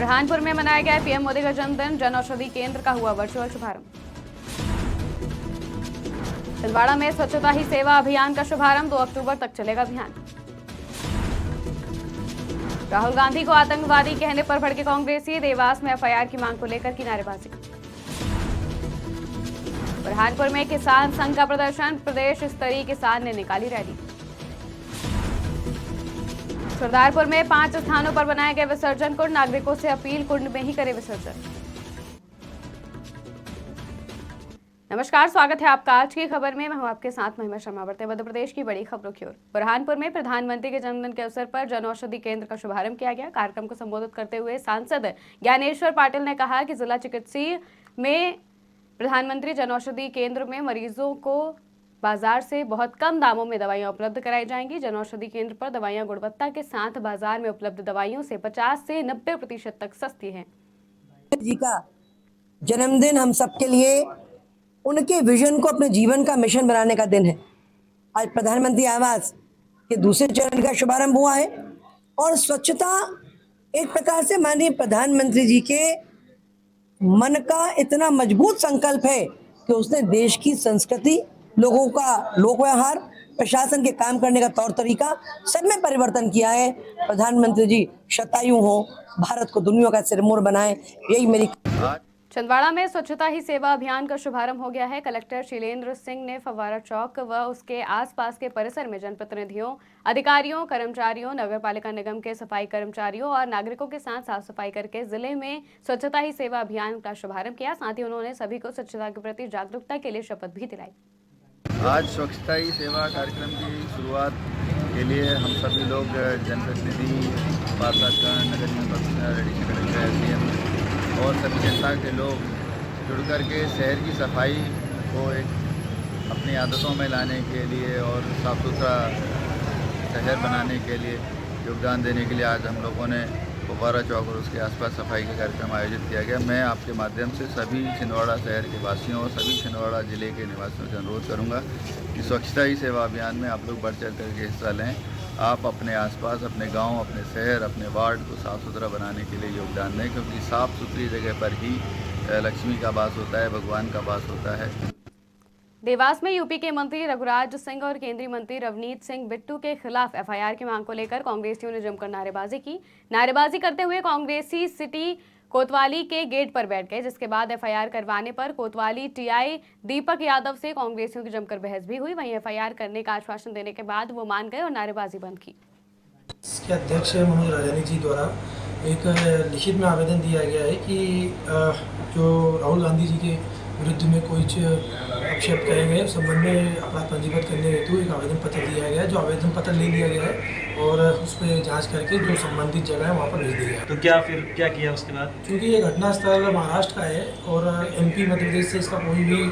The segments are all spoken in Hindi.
बुरहानपुर में मनाया गया पीएम मोदी का जन्मदिन। जन औषधि केंद्र का हुआ वर्चुअल शुभारंभ। छिंदवाड़ा में स्वच्छता ही सेवा अभियान का शुभारंभ। 2 अक्टूबर तक चलेगा अभियान। राहुल गांधी को आतंकवादी कहने पर भड़के कांग्रेसी। देवास में एफआईआर की मांग को लेकर की नारेबाजी। बुरहानपुर में किसान संघ का प्रदर्शन। प्रदेश स्तरीय किसान ने निकाली रैली। सरदारपुर में 5 स्थानों पर बनाए गए विसर्जन कुंड। नागरिकों से अपील, कुंड में ही करें विसर्जन। नमस्कार, स्वागत है आपका आज की खबर में। मैं हूं आपके साथ महिमा शर्मा। बढ़ते हैं मध्य प्रदेश की बड़ी खबरों की ओर। बुरहानपुर में प्रधानमंत्री के जन्मदिन के अवसर पर जन औषधि केंद्र का शुभारंभ किया गया। कार्यक्रम को संबोधित करते हुए सांसद ज्ञानेश्वर पाटिल ने कहा कि जिला चिकित्सीय में प्रधानमंत्री जन औषधि केंद्र में मरीजों को बाजार से बहुत कम दामों में दवाइयां उपलब्ध कराई जाएंगी। जन औषधि केंद्र पर दवाइयां गुणवत्ता के साथ बाजार में उपलब्ध दवाइयों से 50 से 90% तक सस्ती हैं। जी का जन्मदिन हम सबके लिए उनके विजन को अपने जीवन का मिशन बनाने का दिन है। आज प्रधानमंत्री आवास के दूसरे चरण का शुभारंभ हुआ है और स्वच्छता एक प्रकार से माननीय प्रधानमंत्री जी के मन का इतना मजबूत संकल्प है कि उसने देश की संस्कृति, लोगों का लोक व्यवहार, प्रशासन के काम करने का तौर तरीका सब में परिवर्तन किया है। प्रधानमंत्री जी शतायु हो, भारत को दुनिया का सिरमौर बनाए, यही मेरी। छिंदवाड़ा में स्वच्छता ही सेवा अभियान का शुभारंभ हो गया है। कलेक्टर शीलेंद्र सिंह ने फव्वारा चौक व उसके आसपास के परिसर में जनप्रतिनिधियों, अधिकारियों, कर्मचारियों, नगरपालिका निगम के सफाई कर्मचारियों और नागरिकों के साथ साफ सफाई करके जिले में स्वच्छता ही सेवा अभियान का शुभारंभ किया। साथ ही उन्होंने सभी को स्वच्छता के प्रति जागरूकता के लिए शपथ भी दिलाई। आज स्वच्छता ही सेवा कार्यक्रम की शुरुआत के लिए हम सभी लोग जनप्रतिनिधि, पार्षदगण, नगर निगम कमिश्नर, एडिशनल कलेक्टर, एसडीएम और सभी जनता के लोग जुड़ कर के शहर की सफाई को एक अपनी आदतों में लाने के लिए और साफ़ सुथरा शहर बनाने के लिए योगदान देने के लिए आज हम लोगों ने फव्वारा चौक और उसके आसपास सफाई का कार्यक्रम आयोजित किया गया। मैं आपके माध्यम से सभी छिंदवाड़ा शहर के वासियों और सभी छिंदवाड़ा ज़िले के निवासियों से अनुरोध करूंगा कि स्वच्छता ही सेवा अभियान में आप लोग बढ़ चढ़ करके हिस्सा लें। आप अपने आसपास, अपने गांव, अपने शहर, अपने वार्ड को साफ़ सुथरा बनाने के लिए योगदान दें, क्योंकि साफ़ सुथरी जगह पर ही लक्ष्मी का वास होता है, भगवान का वास होता है। देवास में यूपी के मंत्री रघुराज सिंह और केंद्रीय मंत्री रवनीत सिंह बिट्टू के खिलाफ एफआईआर की मांग को लेकर कांग्रेसियों ने जमकर नारेबाजी की। नारेबाजी करते हुए कांग्रेसी सिटी कोतवाली के गेट पर बैठ गए, जिसके बाद एफआईआर करवाने पर कोतवाली टीआई दीपक यादव से कांग्रेसियों की जमकर बहस भी हुई। वहीं एफआईआर करने का आश्वासन देने के बाद वो मान गए और नारेबाजी बंद की। इसके अध्यक्ष मनोज राजानी जी द्वारा एक लिखित में आवेदन दिया गया है कि जो राहुल गांधी जी के विरुद्ध में कुछ आक्षेप कहे गए, उस संबंध में अपराध पंजीबद्ध करने हेतु एक आवेदन पत्र दिया गया है। जो आवेदन पत्र ले लिया गया है और उस पर जांच करके जो संबंधित जगह है वहाँ पर भेज दिया गया। तो क्या फिर क्या किया उसके बाद? क्योंकि ये घटनास्थल महाराष्ट्र का है और एमपी मध्य प्रदेश से इसका कोई भी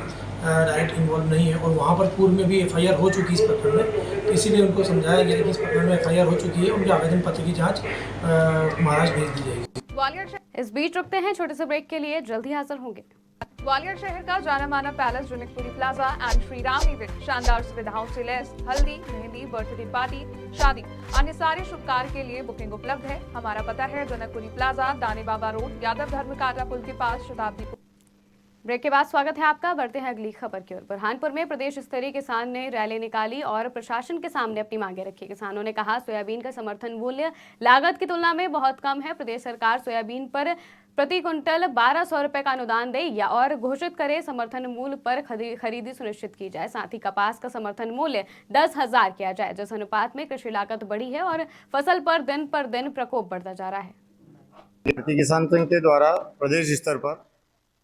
डायरेक्ट इन्वॉल्व नहीं है और वहाँ पर पूर्व में भी एफआईआर हो चुकी है इस प्रकरण में, तो इसीलिए उनको समझाया गया कि इस प्रकरण में एफआईआर हो चुकी है, उनके आवेदन पत्र की जाँच महाराष्ट्र भेज दी जाएगी। इस बीच रुकते हैं छोटे से ब्रेक के लिए, जल्द ही हाजिर होंगे। ग्वालियर शहर का जाना माना palace Janakpuri plaza and Shri Ram event शानदार सुविधाओं से लैस। हल्दी, मेहंदी, बर्थडे पार्टी, शादी, अन्य सारे शुभ कार्य के लिए बुकिंग उपलब्ध है। हमारा पता है जनकपुरी प्लाजा, दाने बाबा रोड, यादव धर्म काटा पुल के पास, शताब्दी। ब्रेक के बाद स्वागत है आपका। बढ़ते हैं अगली खबर की ओर। बुरहानपुर में प्रदेश स्तरीय किसान ने रैली निकाली और प्रशासन के सामने अपनी मांगे रखी। किसानों ने कहा सोयाबीन का समर्थन मूल्य लागत की तुलना में बहुत कम है। प्रदेश सरकार सोयाबीन पर प्रति क्विंटल 1200 रुपए का अनुदान दे या और घोषित करे समर्थन मूल्य पर खरीदी सुनिश्चित की जाए। साथ ही कपास का समर्थन मूल्य 10,000 किया जाए। जिस अनुपात में कृषि लागत बढ़ी है और फसल पर दिन प्रकोप बढ़ता जा रहा है। भारतीय किसान संघ के द्वारा प्रदेश स्तर पर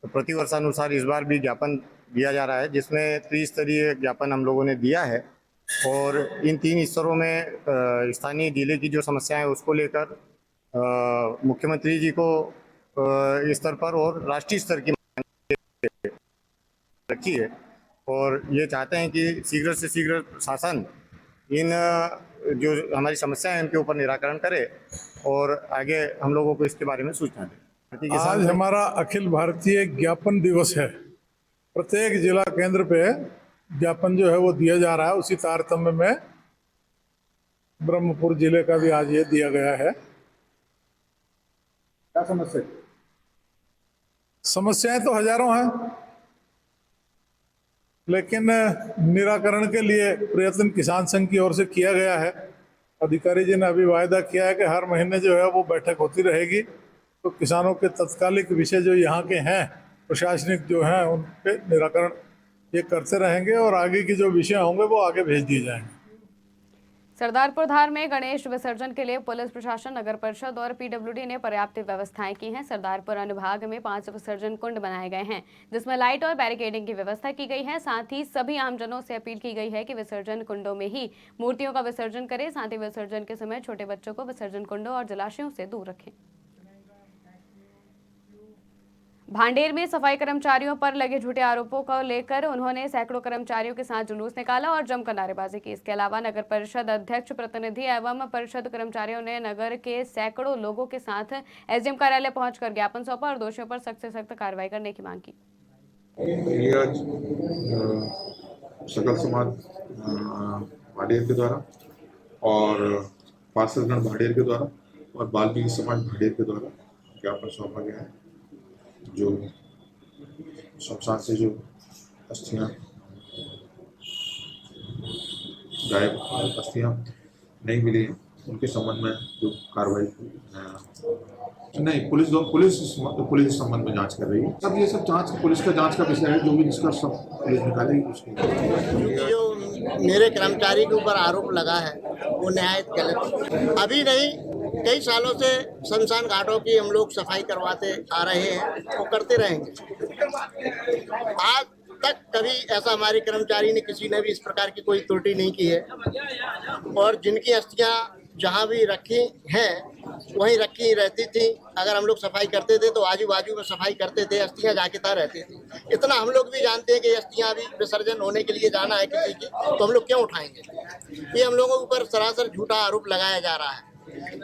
प्रति वर्षानुसार इस बार भी ज्ञापन दिया जा रहा है, जिसमें त्रिस्तरीय ज्ञापन हम लोगों ने दिया है और इन 3 स्तरों में स्थानीय जिले की जो समस्याएं हैं उसको लेकर मुख्यमंत्री जी को स्तर पर और राष्ट्रीय स्तर की रखी है और ये चाहते हैं कि शीघ्र से शीघ्र शासन इन जो हमारी समस्याएं हैं उनके ऊपर निराकरण करे और आगे हम लोगों को इसके बारे में सूचना दें। आज हमारा अखिल भारतीय ज्ञापन दिवस है। प्रत्येक जिला केंद्र पे ज्ञापन जो है वो दिया जा रहा है। उसी तारतम्य में ब्रह्मपुर जिले का भी आज ये दिया गया है। क्या समस्या? समस्याएं तो हजारों हैं, लेकिन निराकरण के लिए प्रयत्न किसान संघ की ओर से किया गया है। अधिकारी जी ने अभी वायदा किया है कि हर महीने जो है वो बैठक होती रहेगी, तो किसानों के तत्कालिक विषय जो यहाँ के हैं प्रशासनिक जो हैं उन पे निराकरण ये करते रहेंगे और आगे की जो विषय होंगे वो आगे भेज दिए जाएंगे। सरदारपुर धार में गणेश विसर्जन के लिए पुलिस प्रशासन, नगर परिषद और पीडब्ल्यूडी ने पर्याप्त व्यवस्थाएं की हैं। सरदारपुर अनुभाग में 5 विसर्जन कुंड बनाए गए हैं, जिसमें लाइट और बैरिकेडिंग की व्यवस्था की गई है। साथ ही सभी आमजनों से अपील की गई है कि विसर्जन कुंडों में ही मूर्तियों का विसर्जन करें। साथ ही विसर्जन के समय छोटे बच्चों को विसर्जन कुंडों और जलाशयों से दूर रखें। भांडेर में सफाई कर्मचारियों पर लगे झूठे आरोपों को लेकर उन्होंने सैकड़ों कर्मचारियों के साथ जुलूस निकाला और जमकर नारेबाजी की। इसके अलावा नगर परिषद अध्यक्ष, प्रतिनिधि एवं परिषद कर्मचारियों ने नगर के सैकड़ों लोगों के साथ एसडीएम कार्यालय पहुंचकर ज्ञापन सौंपा और दोषियों पर सख्त से सख्त कार्रवाई करने की मांग की। ये आज सकल समाज भाड़ेर के द्वारा और पार्षदगण भाड़ेर के द्वारा और बाल्मीकि समाज भाड़ेर के द्वारा ज्ञापन सौंपा गया है। जो शमशान से जो अस्थियां गायब अस्थियां नहीं मिली हैं उनके संबंध में जो कार्रवाई नहीं पुलिस संबंध में जांच कर रही है। अब ये सब जांच पुलिस का जांच का विषय है, जो भी निष्कर्ष सब पुलिस निकालेगी उसके। जो मेरे कर्मचारी के ऊपर आरोप लगा है वो न्याय गलत। अभी नहीं, कई सालों से शमशान घाटों की हम लोग सफाई करवाते आ रहे हैं, वो करते रहेंगे। आज तक कभी ऐसा हमारे कर्मचारी ने किसी ने भी इस प्रकार की कोई त्रुटि नहीं की है और जिनकी अस्थियां जहां भी रखी हैं वहीं रखी रहती थी। अगर हम लोग सफाई करते थे तो आजू बाजू में सफाई करते थे, अस्थियां जाके ता रहती थी। इतना हम लोग भी जानते हैं कि अस्थियां भी विसर्जन होने के लिए जाना है किसी की, तो हम लोग क्यों उठाएंगे। ये हम लोगों के ऊपर सरासर झूठा आरोप लगाया जा रहा है।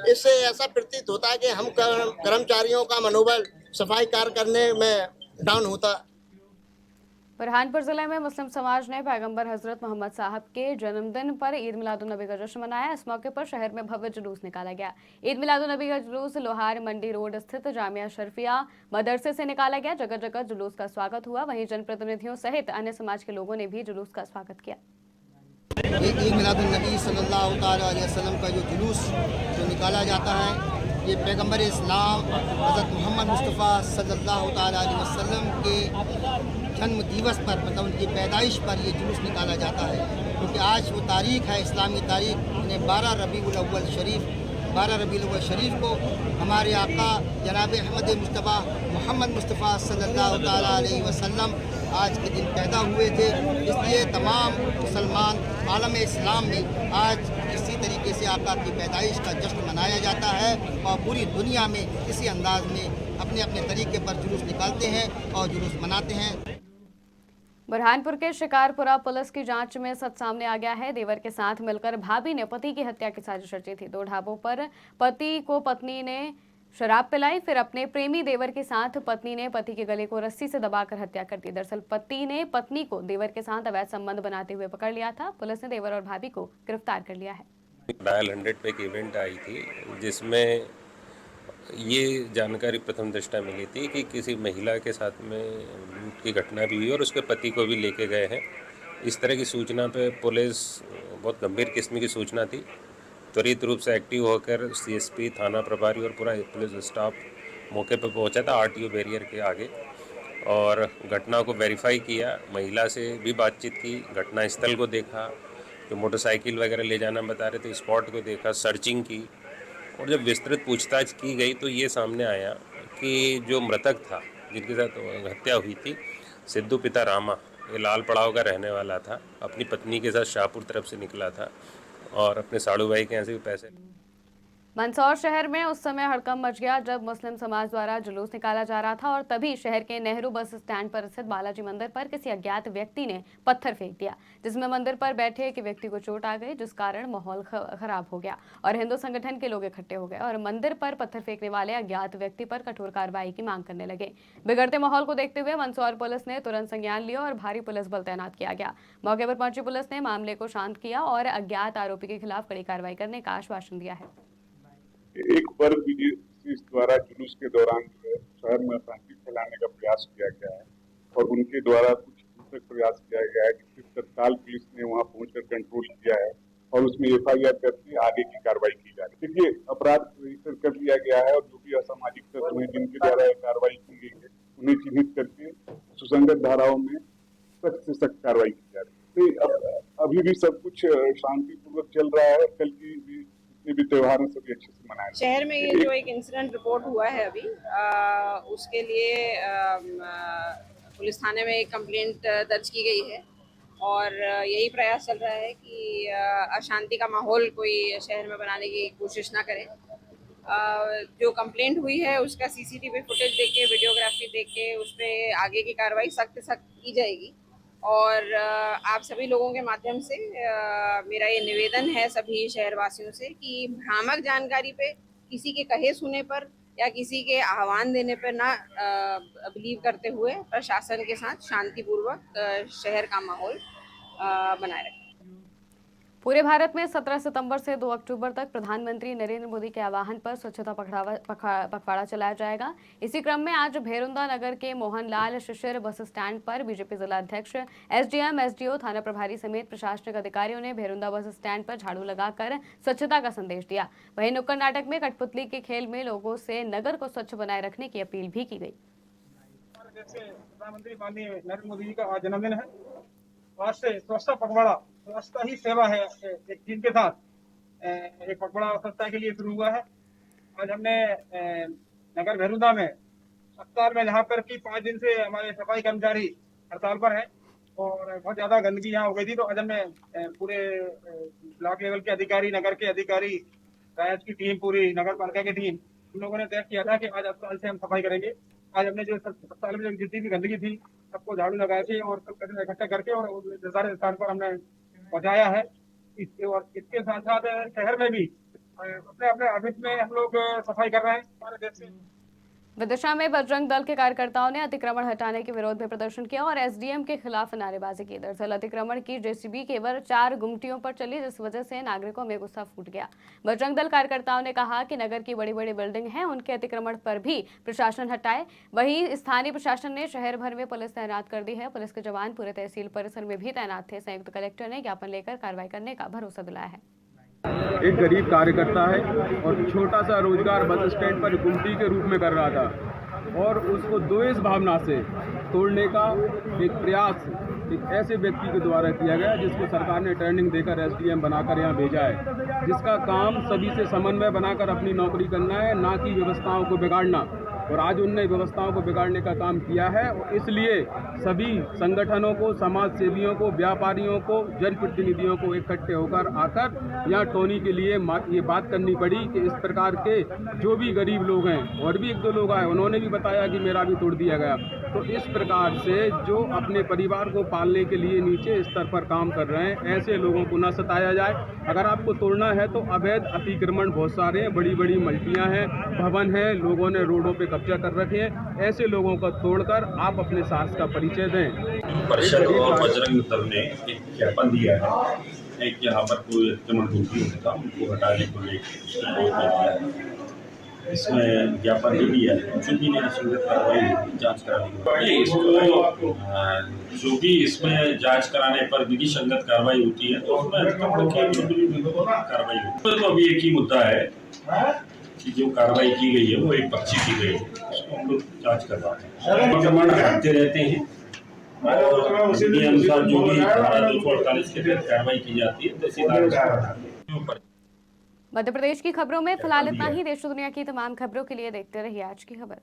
इससे ऐसा प्रतीत होता है कि हम कर्मचारियों का मनोबल सफाई कार्य करने में डाउन होता। बुरहानपुर जिले में मुस्लिम समाज ने पैगंबर हजरत मोहम्मद साहब के जन्मदिन पर ईद मिलादुन्नबी का जश्न मनाया। इस मौके पर शहर में भव्य जुलूस निकाला गया। ईद मिलादुन्नबी का जुलूस लोहार मंडी रोड स्थित जामिया शरफिया मदरसे से निकाला गया। जगह जगह जुलूस का स्वागत हुआ। वहीं जनप्रतिनिधियों सहित अन्य समाज के लोगों ने भी जुलूस का स्वागत किया। ईद मिलादुन्नबी सल्लल्लाहु अलैहि वसल्लम का जो जुलूस जो निकाला जाता है, ये पैगंबर इस्लाम हज़रत मोहम्मद मुस्तफ़ा सल्लल्लाहु अलैहि वसल्लम के जन्म दिवस पर, मतलब उनकी पैदाइश पर ये जुलूस निकाला जाता है। क्योंकि आज वो तारीख़ है, इस्लामी तारीख़, 12 रबीउल अव्वल शरीफ को हमारे आका जनाब अहमद मुस्तफ़ा मोहम्मद मुस्तफ़ा सल्लल्लाहु अलैहि वसल्लम आज के दिन पैदा हुए थे। इसलिए तमाम मुसलमान आलम इस्लाम में आज इसी तरीके से आका की पैदाइश का जश्न मनाया जाता है और पूरी दुनिया में इसी अंदाज में अपने अपने तरीके पर जुलूस निकालते हैं और जुलूस मनाते हैं। बुरहानपुर के शिकारपुरा पुलिस की जांच में सच सामने आ गया है। देवर के साथ मिलकर भाभी ने पति की हत्या की साजिश रची थी। 2 ढाबों पर पति को पत्नी ने शराब पिलाई, फिर अपने प्रेमी देवर के साथ पत्नी ने पति के गले को रस्सी से दबाकर हत्या कर दी। दरअसल पति ने पत्नी को देवर के साथ अवैध संबंध बनाते हुए पकड़ लिया था। पुलिस ने देवर और भाभी को गिरफ्तार कर लिया है। डायल 100 पे एक इवेंट आई थी जिसमें ये जानकारी प्रथम दृष्टया मिली थी कि किसी महिला के साथ में लूट की घटना भी हुई और उसके पति को भी लेके गए हैं। इस तरह की सूचना पे पुलिस, बहुत गंभीर किस्म की सूचना थी, त्वरित रूप से एक्टिव होकर सीएसपी, थाना प्रभारी और पूरा पुलिस स्टाफ मौके पर पहुंचा था आरटीओ बैरियर के आगे और घटना को वेरीफाई किया। महिला से भी बातचीत की, घटना स्थल को देखा, जो मोटरसाइकिल वगैरह ले जाना बता रहे थे स्पॉट को देखा, सर्चिंग की और जब विस्तृत पूछताछ की गई तो ये सामने आया कि जो मृतक था जिनके साथ हत्या हुई थी, सिद्धू पिता रामा, ये लाल पड़ाव का रहने वाला था। अपनी पत्नी के साथ शाहपुर तरफ से निकला था और अपने साड़ू भाई के यहाँ से भी पैसे। मंदसौर शहर में उस समय हड़कंप मच गया जब मुस्लिम समाज द्वारा जुलूस निकाला जा रहा था और तभी शहर के नेहरू बस स्टैंड पर स्थित बालाजी मंदिर पर किसी अज्ञात व्यक्ति ने पत्थर फेंक दिया, जिसमें मंदिर पर बैठे एक व्यक्ति को चोट आ गई, जिस कारण माहौल खराब हो गया और हिंदू संगठन के लोग इकट्ठे हो गए और मंदिर पर पत्थर फेंकने वाले अज्ञात व्यक्ति पर कठोर कार्रवाई की मांग करने लगे। बिगड़ते माहौल को देखते हुए मंदसौर पुलिस ने तुरंत संज्ञान लिया और भारी पुलिस बल तैनात किया गया। मौके पर पहुंची पुलिस ने मामले को शांत किया और अज्ञात आरोपी के खिलाफ कड़ी कार्रवाई करने का आश्वासन दिया है। एक वर्ग पुलिस द्वारा जुलूस के दौरान जो है शहर में अशांति फैलाने का प्रयास किया गया है और उनके द्वारा कुछ हिंसक प्रयास किया गया है, जिससे तत्काल पुलिस ने वहां पहुंचकर कंट्रोल किया है और उसमें FIR करके आगे की कार्रवाई की जा रही है। देखिए, अपराध रजिस्टर कर लिया गया है और जो भी असामाजिक तत्व हैं जिनके द्वारा यह कार्रवाई की गई है उन्हें चिन्हित करके सुसंगत धाराओं में सख्त से सख्त कार्रवाई की जा रही है। तो अभी भी सब कुछ शांतिपूर्वक चल रहा है। कल की जितने भी त्योहार हैं सभी अच्छे से मनाए। शहर में ये जो एक इंसिडेंट रिपोर्ट हुआ है अभी, उसके लिए पुलिस थाने में एक कंप्लेंट दर्ज की गई है और यही प्रयास चल रहा है कि अशांति का माहौल कोई शहर में बनाने की कोशिश ना करे। जो कंप्लेंट हुई है उसका CCTV फुटेज देख के, वीडियोग्राफी देख के उस पर आगे की कार्रवाई सख्त की जाएगी। और आप सभी लोगों के माध्यम से मेरा ये निवेदन है सभी शहरवासियों से कि भ्रामक जानकारी पे, किसी के कहे सुने पर या किसी के आह्वान देने पर ना बिलीव करते हुए प्रशासन के साथ शांतिपूर्वक शहर का माहौल बनाए रखें। पूरे भारत में 17 सितंबर से 2 अक्टूबर तक प्रधानमंत्री नरेंद्र मोदी के आह्वान पर स्वच्छता पखवाड़ा चलाया जाएगा। इसी क्रम में आज भेरुंदा नगर के मोहनलाल शिशिर बस स्टैंड पर बीजेपी जिला अध्यक्ष, SDM, SDO, थाना प्रभारी समेत प्रशासनिक अधिकारियों ने भेरुंदा बस स्टैंड पर झाड़ू लगाकर स्वच्छता का संदेश दिया। वहीं नुक्कड़ नाटक में कठपुतली के खेल में लोगों से नगर को स्वच्छ बनाए रखने की अपील भी की गई। प्रधानमंत्री माननीय नरेंद्र मोदी जी का आज जन्मदिन है। आज से स्वच्छता पखवाड़ा, स्वच्छता ही सेवा है एक चीज के साथ एक पखवाड़ा स्वच्छता के लिए शुरू हुआ है। आज हमने नगर भेरुंदा में अस्पताल में, जहाँ पर कि 5 दिन से हमारे सफाई कर्मचारी हड़ताल पर हैं और बहुत ज्यादा गंदगी यहाँ हो गई थी, तो आज हमने पूरे ब्लॉक लेवल के अधिकारी, नगर के अधिकारी, रायत की टीम, पूरी नगर पालिका की टीम, उन लोगों ने तय किया था कि आज अस्पताल से हम सफाई करेंगे। आज हमने जो अस्पताल में जितनी भी गंदगी थी सबको झाड़ू लगा के और सब कचरा इकट्ठा करके और निर्धारित स्थान पर हमने पहुंचाया है। और इसके साथ साथ शहर में भी अपने अपने ऑफिस में हम लोग सफाई कर रहे हैं। हमारे देश से विदिशा में बजरंग दल के कार्यकर्ताओं ने अतिक्रमण हटाने के विरोध में प्रदर्शन किया और SDM के खिलाफ नारेबाजी की। दरअसल अतिक्रमण की JCB केवल 4 गुमटियों पर चली, जिस वजह से नागरिकों में गुस्सा फूट गया। बजरंग दल कार्यकर्ताओं ने कहा कि नगर की बड़ी बड़ी बिल्डिंग हैं, उनके अतिक्रमण पर भी प्रशासन हटाए। वहीं स्थानीय प्रशासन ने शहर भर में पुलिस तैनात कर दी है। पुलिस के जवान पूरे तहसील परिसर में भी तैनात थे। संयुक्त कलेक्टर ने ज्ञापन लेकर कार्रवाई करने का भरोसा दिलाया है। एक गरीब कार्यकर्ता है और छोटा सा रोजगार बस स्टैंड पर गुमटी के रूप में कर रहा था और उसको द्वेष भावना से तोड़ने का एक प्रयास एक ऐसे व्यक्ति के द्वारा किया गया जिसको सरकार ने ट्रेनिंग देकर SDM बनाकर यहाँ भेजा है, जिसका काम सभी से समन्वय बनाकर अपनी नौकरी करना है, ना कि व्यवस्थाओं को बिगाड़ना। और आज उनने व्यवस्थाओं को बिगाड़ने का काम किया है और इसलिए सभी संगठनों को, समाज सेवियों को, व्यापारियों को, जनप्रतिनिधियों को इकट्ठे होकर आकर यहाँ टोनी के लिए ये बात करनी पड़ी कि इस प्रकार के जो भी गरीब लोग हैं, और भी 1-2 लोग आए, उन्होंने भी बताया कि मेरा भी तोड़ दिया गया। तो इस प्रकार से जो अपने परिवार को पालने के लिए नीचे स्तर पर काम कर रहे हैं, ऐसे लोगों को न सताया जाए। अगर आपको तोड़ना है तो अवैध अतिक्रमण बहुत सारे हैं, बड़ी बड़ी मल्टियाँ हैं, भवन हैं, लोगों ने रोडों पे कब्जा कर रखे हैं। ऐसे लोगों को तोड़कर आप अपने साहस का परिचय दें। परिषद और बजरंग दल ने एक ज्ञापन दिया है कि यहाँ पर कोई अतिक्रमण होता था, उनको हटाने को लेकर इसमें ज्ञापन दे दिया है। जो भी न्यायसंगत कार्रवाई जांच कराने की इसको जो भी इसमें जांच कराने पर विधि संगत कार्रवाई होती है तो उसमें अतिक्रमण की कार्रवाई होती है। तो अभी एक ही मुद्दा है कि जो कार्रवाई की गई है वो एक पक्षी की गई है, उसको हम लोग जांच करवाते हैं। अतिक्रमण हटते रहते हैं और उसके अनुसार जो भी धारा 248 के तहत कार्रवाई की जाती है तहसीलदार। मध्य प्रदेश की खबरों में फिलहाल इतना ही। देश दुनिया की तमाम खबरों के लिए देखते रहिए आज की खबर।